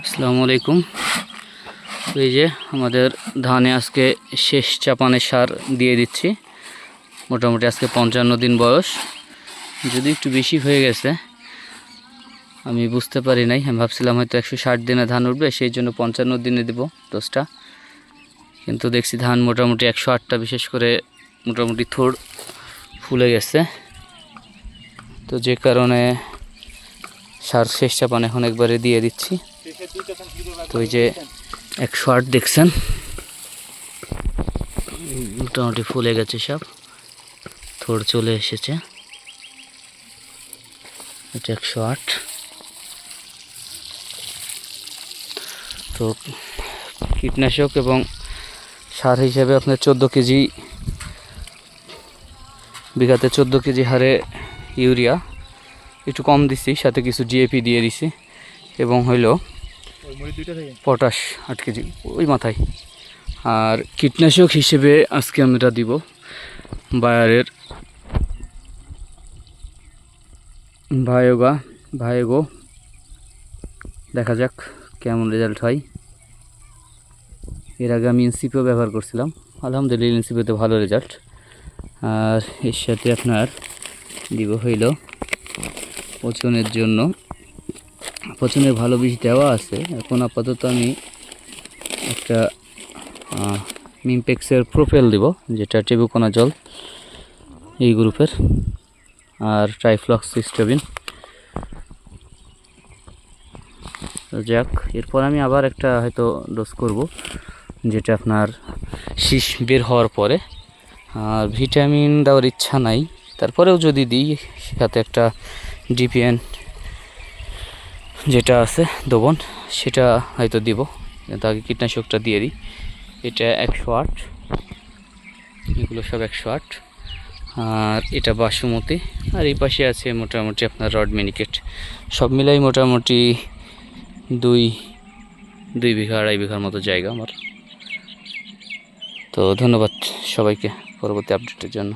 আসসালামু আলাইকুম। এই যে আমাদের ধানে আজকে শেষ চাপানের সার দিয়ে দিচ্ছি। মোটামুটি আজকে 55 দিন বয়স, যদি একটু বেশি হয়ে গেছে আমি বুঝতে পারি নাই। আমি ভাবছিলাম হয়তো 160 দিনে ধান উঠবে, সেই জন্য 55 দিনে দেব ডোজটা, কিন্তু দেখছি ধান মোটামুটি 108টা বিশেষ করে মোটামুটি থোড় ফুলে গেছে। তো যে কারণে সার শেষ চাপান এখন একবারে দিয়ে দিচ্ছি। তো এই যে 108 দেখছেন মোটামুটি ফুলে গেছে, সব থোড় চলে এসেছে। এটা 108। তো কীটনাশক এবং সার হিসেবে আপনার 14 কেজি বিঘাতে 14 কেজি হারে ইউরিয়া একটু কম দিছি, সাথে কিছু ডিএপি দিয়ে দিছি, এবং হইল পটাশ 8 কেজি ওই মাথায়। আর কীটনাশক হিসেবে আজকে আমরা দিব বায়ারের ভায়োগো। দেখা যাক কেমন রেজাল্ট হয়। এর আগে আমি ইনসিপিও ব্যবহার করছিলাম, আলহামদুলিল্লাহ ইনসিপিওতে ভালো রেজাল্ট। আর এর সাথে আপনার দিব হইল পচনের জন্য, পচনের ভালো বীজ দেওয়া আছে। এখন আপাতত আমি একটা মিমপেক্সের প্রোপেল দিব, যেটা টেবুকোনাজল এই গ্রুপের, আর ট্রাইফ্লক্সিস্টোবিন। যাক, এরপর আমি আবার একটা হয়তো ডোজ করব, যেটা আপনার শীষ বের হওয়ার পরে। আর ভিটামিন দেওয়ার ইচ্ছা নাই, তারপরেও যদি দিই সাথে একটা ডিপিএন যেটা আছে দবন, সেটা হয়তো দিব। আগে কীটনাশকটা দিয়ে দিই। এটা 108, এগুলো সব 108। আর এটা বাসমতি, আর এই পাশে আছে মোটামুটি আপনার রড মিনিকেট। সব মিলাই মোটামুটি 2 বিঘা 2.5 বিঘার মতো জায়গা আমার। তো ধন্যবাদ সবাইকে পরবর্তী আপডেটের জন্য।